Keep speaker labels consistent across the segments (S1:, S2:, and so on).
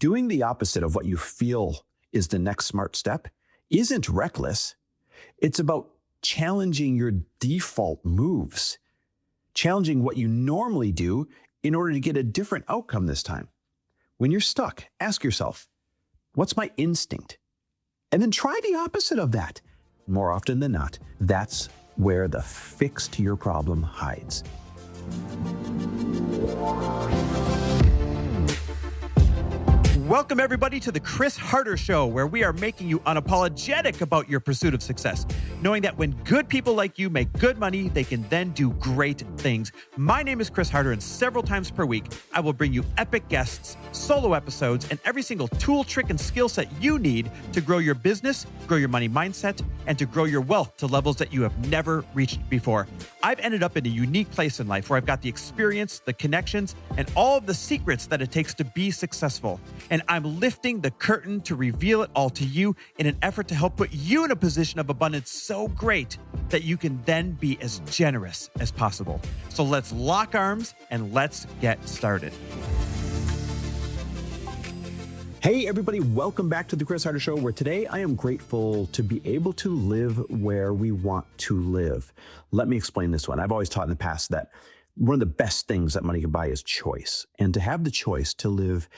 S1: Doing the opposite of what you feel is the next smart step isn't reckless. It's about challenging your default moves, challenging what you normally do in order to get a different outcome this time. When you're stuck, ask yourself, what's my instinct? And then try the opposite of that. More often than not, that's where the fix to your problem hides.
S2: Welcome, everybody, to the Chris Harder Show, where we are making you unapologetic about your pursuit of success, knowing that when good people like you make good money, they can then do great things. My name is Chris Harder, and several times per week, I will bring you epic guests, solo episodes, and every single tool, trick, and skill set you need to grow your business, grow your money mindset, and to grow your wealth to levels that you have never reached before. I've ended up in a unique place in life where I've got the experience, the connections, and all of the secrets that it takes to be successful. And I'm lifting the curtain to reveal it all to you in an effort to help put you in a position of abundance so great that you can then be as generous as possible. So let's lock arms and let's get started.
S1: Hey, everybody, welcome back to the Chris Harder Show, where today I am grateful to be able to live where we want to live. Let me explain this one. I've always taught in the past that one of the best things that money can buy is choice. And to have the choice to live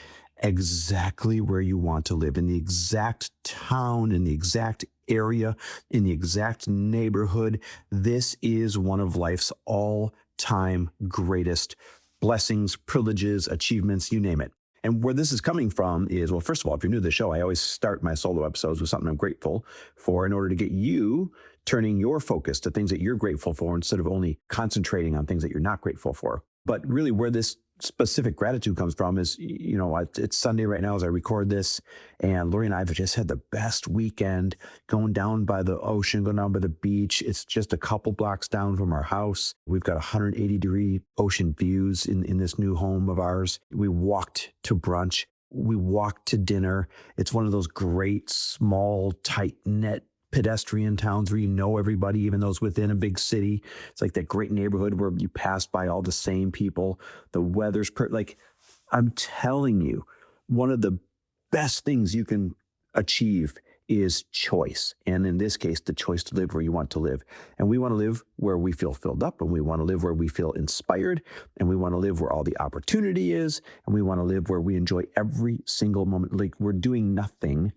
S1: exactly where you want to live, in the exact town, in the exact area, in the exact neighborhood, this is one of life's all-time greatest blessings, privileges, achievements, you name it. And where this is coming from is, well, first of all, if you're new to the show, I always start my solo episodes with something I'm grateful for in order to get you turning your focus to things that you're grateful for instead of only concentrating on things that you're not grateful for. But really where this specific gratitude comes from is, it's Sunday right now as I record this, and Lori and I have just had the best weekend going down by the ocean, going down by the beach. It's just a couple blocks down from our house. We've got 180-degree ocean views in this new home of ours. We walked to brunch. We walked to dinner. It's one of those great, small, tight-knit pedestrian towns where you know everybody, even those within a big city. It's like that great neighborhood where you pass by all the same people. The weather's I'm telling you, one of the best things you can achieve is choice. And in this case, the choice to live where you want to live. And we want to live where we feel filled up, and we want to live where we feel inspired, and we want to live where all the opportunity is, and we want to live where we enjoy every single moment. Like we're doing nothing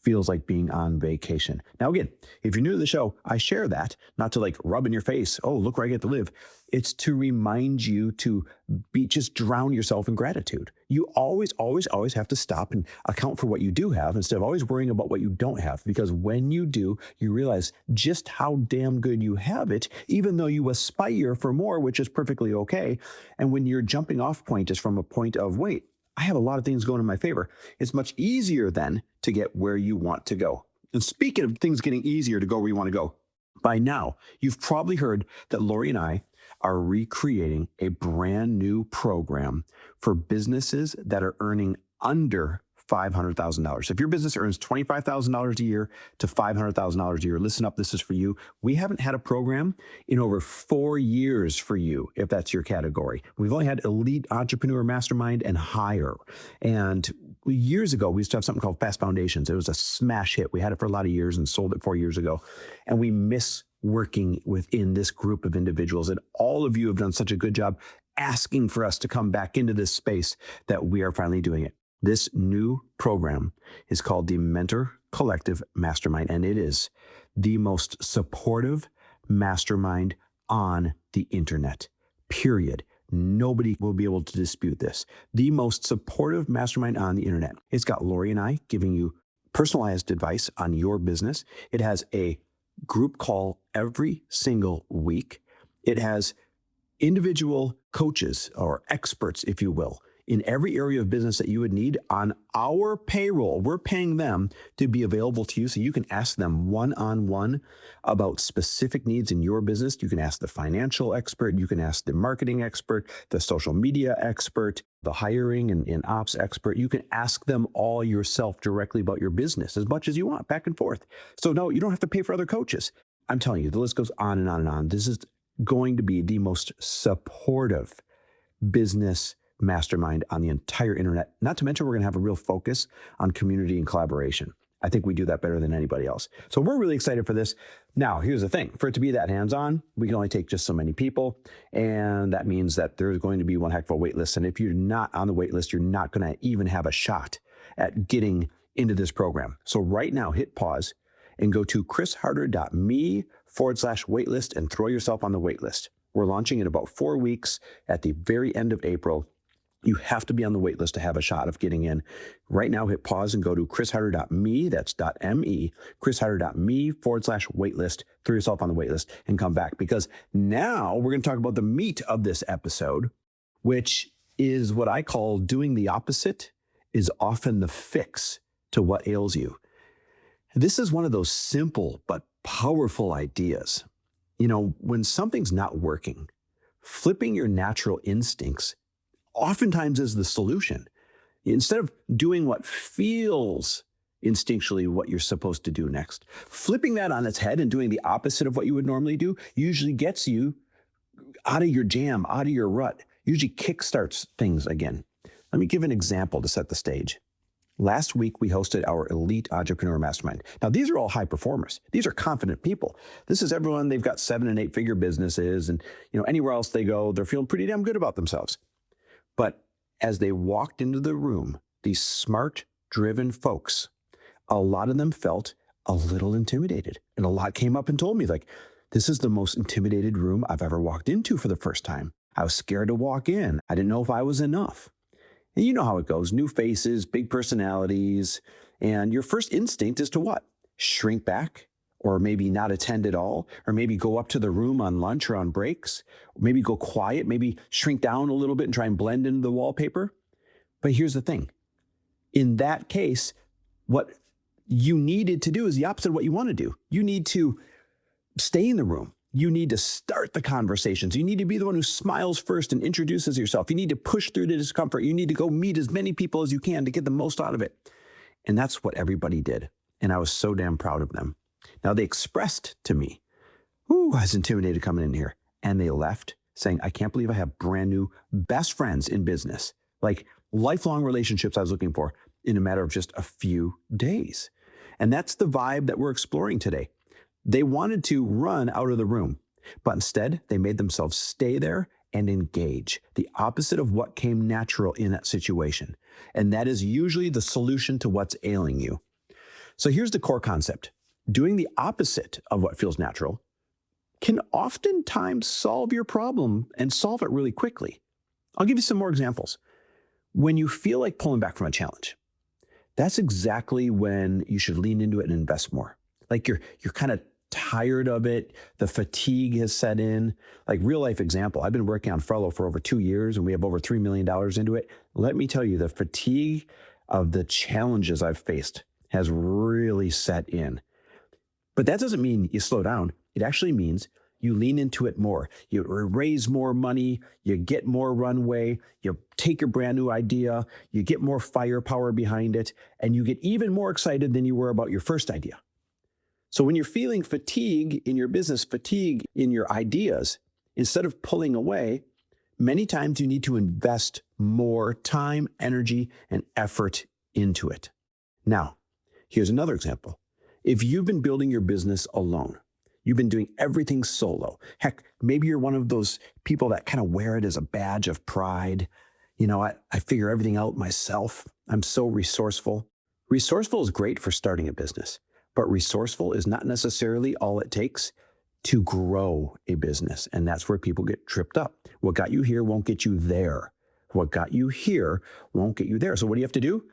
S1: feels like being on vacation. Now, again, if you're new to the show, I share that, not to rub in your face, oh, look where I get to live. It's to remind you to just drown yourself in gratitude. You always have to stop and account for what you do have instead of always worrying about what you don't have. Because when you do, you realize just how damn good you have it, even though you aspire for more, which is perfectly okay. And when your jumping off point is from a point of, wait, I have a lot of things going in my favor, it's much easier then to get where you want to go. And speaking of things getting easier to go where you want to go, by now, you've probably heard that Lori and I are recreating a brand new program for businesses that are earning under $500,000. If your business earns $25,000 a year to $500,000 a year, listen up, this is for you. We haven't had a program in over 4 years for you, if that's your category. We've only had Elite Entrepreneur Mastermind and Higher. And years ago, we used to have something called Fast Foundations. It was a smash hit. We had it for a lot of years and sold it 4 years ago. And we miss working within this group of individuals. And all of you have done such a good job asking for us to come back into this space that we are finally doing it. This new program is called the Mentor Collective Mastermind, and it is the most supportive mastermind on the internet, period. Nobody will be able to dispute this. The most supportive mastermind on the internet. It's got Lori and I giving you personalized advice on your business. It has a group call every single week. It has individual coaches or experts, if you will, in every area of business that you would need on our payroll. We're paying them to be available to you so you can ask them one-on-one about specific needs in your business. You can ask the financial expert, you can ask the marketing expert, the social media expert, the hiring and ops expert. You can ask them all yourself directly about your business as much as you want, back and forth. So no, you don't have to pay for other coaches. I'm telling you, the list goes on and on and on. This is going to be the most supportive business mastermind on the entire internet. Not to mention, we're going to have a real focus on community and collaboration. I think we do that better than anybody else. So we're really excited for this. Now, here's the thing. For it to be that hands-on, we can only take just so many people. And that means that there's going to be one heck of a wait list. And if you're not on the wait list, you're not going to even have a shot at getting into this program. So right now, hit pause and go to chrisharder.me/waitlist and throw yourself on the wait list. We're launching in about 4 weeks at the very end of April. You have to be on the wait list to have a shot of getting in. Right now, hit pause and go to chrisharder.me, that's .me, chrisharder.me/waitlist, throw yourself on the wait list and come back. Because now we're going to talk about the meat of this episode, which is what I call doing the opposite is often the fix to what ails you. This is one of those simple but powerful ideas. You know, when something's not working, flipping your natural instincts oftentimes is the solution. Instead of doing what feels instinctually what you're supposed to do next, flipping that on its head and doing the opposite of what you would normally do usually gets you out of your jam, out of your rut, usually kickstarts things again. Let me give an example to set the stage. Last week, we hosted our Elite Entrepreneur Mastermind. Now, these are all high performers. These are confident people. This is everyone, they've got 7- and 8-figure businesses, and anywhere else they go, they're feeling pretty damn good about themselves. But as they walked into the room, these smart, driven folks, a lot of them felt a little intimidated. And a lot came up and told me, like, this is the most intimidated room I've ever walked into for the first time. I was scared to walk in. I didn't know if I was enough. And you know how it goes. New faces, big personalities. And your first instinct is to what? Shrink back, or maybe not attend at all, or maybe go up to the room on lunch or on breaks, or maybe go quiet, maybe shrink down a little bit and try and blend into the wallpaper. But here's the thing. In that case, what you needed to do is the opposite of what you want to do. You need to stay in the room. You need to start the conversations. You need to be the one who smiles first and introduces yourself. You need to push through the discomfort. You need to go meet as many people as you can to get the most out of it. And that's what everybody did. And I was so damn proud of them. Now, they expressed to me, I was intimidated coming in here. And they left saying, I can't believe I have brand new best friends in business, like lifelong relationships I was looking for in a matter of just a few days. And that's the vibe that we're exploring today. They wanted to run out of the room, but instead they made themselves stay there and engage, the opposite of what came natural in that situation. And that is usually the solution to what's ailing you. So here's the core concept. Doing the opposite of what feels natural can oftentimes solve your problem and solve it really quickly. I'll give you some more examples. When you feel like pulling back from a challenge, that's exactly when you should lean into it and invest more. Like you're kind of tired of it. The fatigue has set in. Like real life example, I've been working on Frello for over 2 years and we have over $3 million into it. Let me tell you, the fatigue of the challenges I've faced has really set in. But that doesn't mean you slow down. It actually means you lean into it more. You raise more money, you get more runway, you take your brand new idea, you get more firepower behind it, and you get even more excited than you were about your first idea. So when you're feeling fatigue in your business, fatigue in your ideas, instead of pulling away, many times you need to invest more time, energy, and effort into it. Now, here's another example. If you've been building your business alone, you've been doing everything solo. Heck, maybe you're one of those people that kind of wear it as a badge of pride. I figure everything out myself. I'm so resourceful. Resourceful is great for starting a business, but resourceful is not necessarily all it takes to grow a business. And that's where people get tripped up. What got you here won't get you there. What got you here won't get you there. So what do you have to do?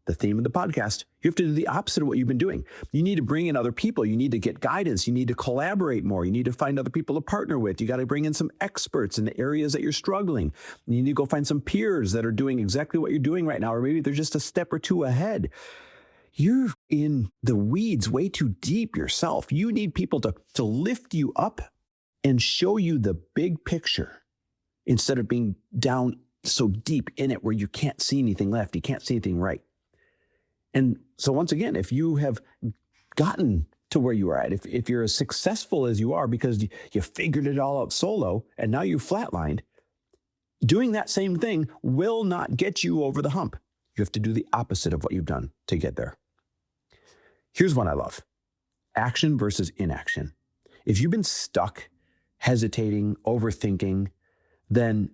S1: The theme of the podcast, you have to do the opposite of what you've been doing. You need to bring in other people. You need to get guidance. You need to collaborate more. You need to find other people to partner with. You got to bring in some experts in the areas that you're struggling. You need to go find some peers that are doing exactly what you're doing right now, or maybe they're just a step or two ahead. You're in the weeds way too deep yourself. You need people to lift you up and show you the big picture instead of being down so deep in it where you can't see anything left. You can't see anything right. And so once again, if you have gotten to where you are at, if you're as successful as you are because you figured it all out solo and now you flatlined, Doing that same thing will not get you over the hump. You have to do the opposite of what you've done to get there. Here's one I love: action versus inaction. If you've been stuck, hesitating, overthinking, then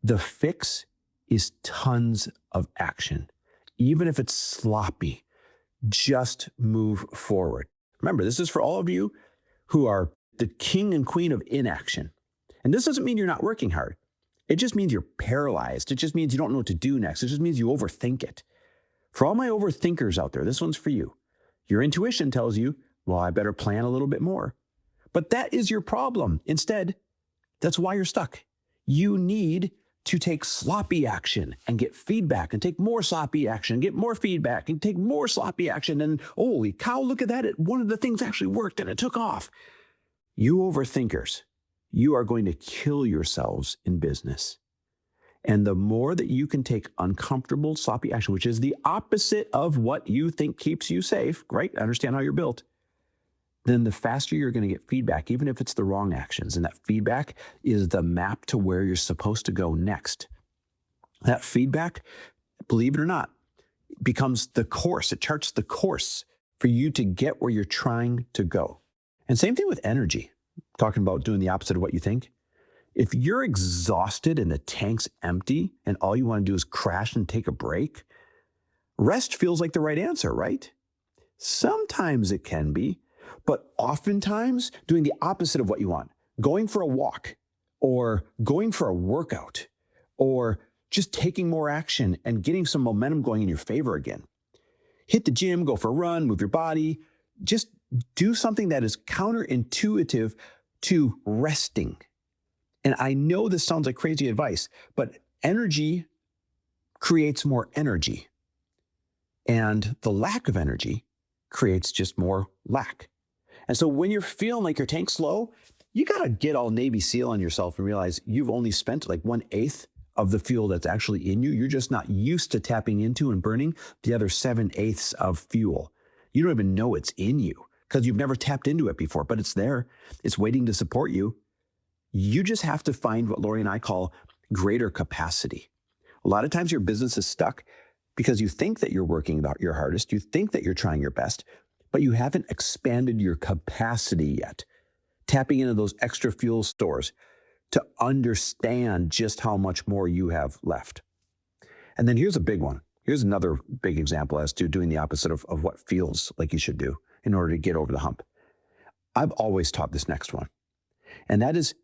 S1: the fix is tons of action. Even if it's sloppy, just move forward. Remember, this is for all of you who are the king and queen of inaction. And this doesn't mean you're not working hard. It just means you're paralyzed. It just means you don't know what to do next. It just means you overthink it. For all my overthinkers out there, this one's for you. Your intuition tells you, well, I better plan a little bit more. But that is your problem. Instead, that's why you're stuck. You need to take sloppy action and get feedback, and take more sloppy action, get more feedback, and take more sloppy action. And holy cow, look at that. One of the things actually worked and it took off. You overthinkers, you are going to kill yourselves in business. And the more that you can take uncomfortable, sloppy action, which is the opposite of what you think keeps you safe, right? Understand how you're built. Then the faster you're going to get feedback, even if it's the wrong actions. And that feedback is the map to where you're supposed to go next. That feedback, believe it or not, becomes the course. It charts the course for you to get where you're trying to go. And same thing with energy. Talking about doing the opposite of what you think. If you're exhausted and the tank's empty and all you want to do is crash and take a break, rest feels like the right answer, right? Sometimes it can be, but oftentimes doing the opposite of what you want, going for a walk or going for a workout or just taking more action and getting some momentum going in your favor again. Hit the gym, go for a run, move your body, just do something that is counterintuitive to resting. And I know this sounds like crazy advice, but energy creates more energy. And the lack of energy creates just more lack. And so when you're feeling like your tank's low, you got to get all Navy SEAL on yourself and realize you've only spent like 1/8 of the fuel that's actually in you. You're just not used to tapping into and burning the other 7/8 of fuel. You don't even know it's in you because you've never tapped into it before, but it's there. It's waiting to support you. You just have to find what Lori and I call greater capacity. A lot of times your business is stuck because you think that you're working your hardest. You think that you're trying your best, but you haven't expanded your capacity yet. Tapping into those extra fuel stores to understand just how much more you have left. And then here's a big one. Here's another big example as to doing the opposite of what feels like you should do in order to get over the hump. I've always taught this next one. And that is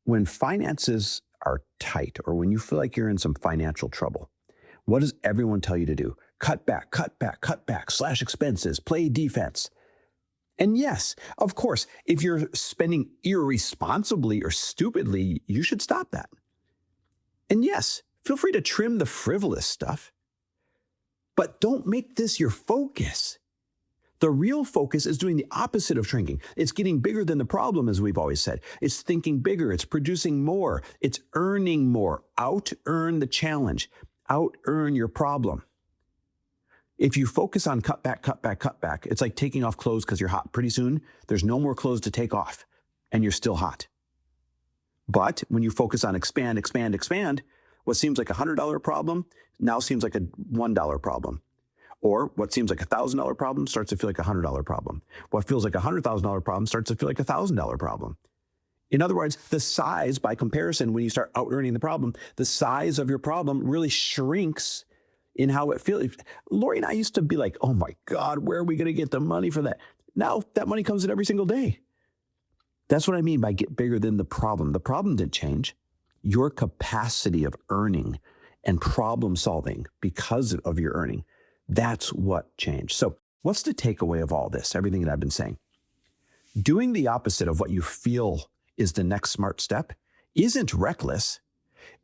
S1: when finances are tight or when you feel like you're in some financial trouble, what does everyone tell you to do? Cut back, slash expenses, play defense. And yes, of course, if you're spending irresponsibly or stupidly, you should stop that. And yes, feel free to trim the frivolous stuff, but don't make this your focus. The real focus is doing the opposite of shrinking. It's getting bigger than the problem, as we've always said. It's thinking bigger. It's producing more. It's earning more. Out-earn the challenge. Out-earn your problem. If you focus on cut back, it's like taking off clothes because you're hot. Pretty soon, there's no more clothes to take off, and you're still hot. But when you focus on expand, what seems like a $100 problem now seems like a $1 problem. Or what seems like a $1,000 problem starts to feel like a $100 problem. What feels like a $100,000 problem starts to feel like a $1,000 problem. In other words, the size, by comparison, when you start out-earning the problem, the size of your problem really shrinks in how it feels. Lori and I used to be like, oh my God, where are we going to get the money for that? Now that money comes in every single day. That's what I mean by get bigger than the problem. The problem didn't change. Your capacity of earning and problem solving because of your earning, that's what changed. So what's the takeaway of all this, everything that I've been saying? Doing the opposite of what you feel is the next smart step isn't reckless.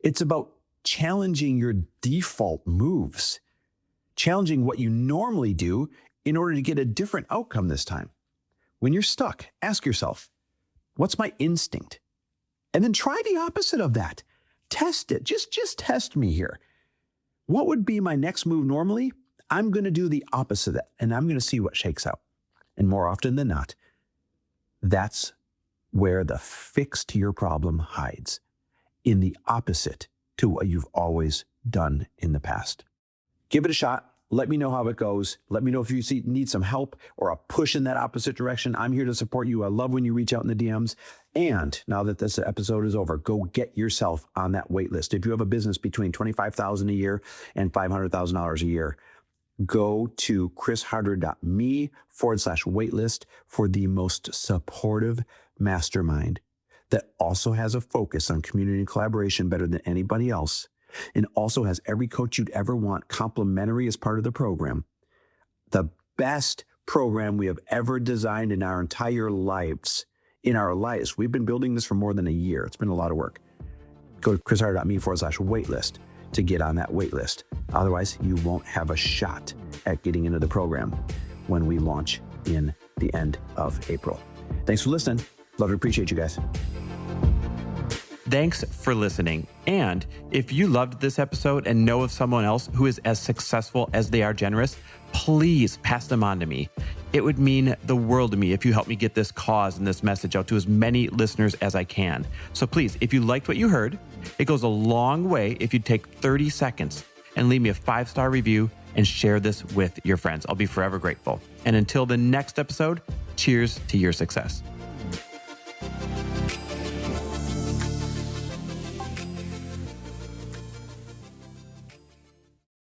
S1: It's about challenging your default moves, challenging what you normally do in order to get a different outcome this time. When you're stuck, ask yourself, what's my instinct? And then try the opposite of that. Test it. Just test me here. What would be my next move normally? I'm going to do the opposite of that, and I'm going to see what shakes out. And more often than not, that's where the fix to your problem hides, in the opposite to what you've always done in the past. Give it a shot. Let me know how it goes. Let me know if you need some help or a push in that opposite direction. I'm here to support you. I love when you reach out in the DMs. And now that this episode is over, go get yourself on that wait list. If you have a business between $25,000 a year and $500,000 a year, go to chrisharder.me/waitlist for the most supportive mastermind that also has a focus on community and collaboration better than anybody else, and also has every coach you'd ever want complimentary as part of the program. The best program we have ever designed in our entire lives. We've been building this for more than a year. It's been a lot of work. Go to chrisharder.me/waitlist to get on that wait list. Otherwise, you won't have a shot at getting into the program when we launch in the end of April. Thanks for listening. Love and appreciate you guys.
S2: Thanks for listening. And if you loved this episode and know of someone else who is as successful as they are generous, please pass them on to me. It would mean the world to me if you help me get this cause and this message out to as many listeners as I can. So please, if you liked what you heard, it goes a long way if you take 30 seconds and leave me a 5-star review and share this with your friends. I'll be forever grateful. And until the next episode, cheers to your success.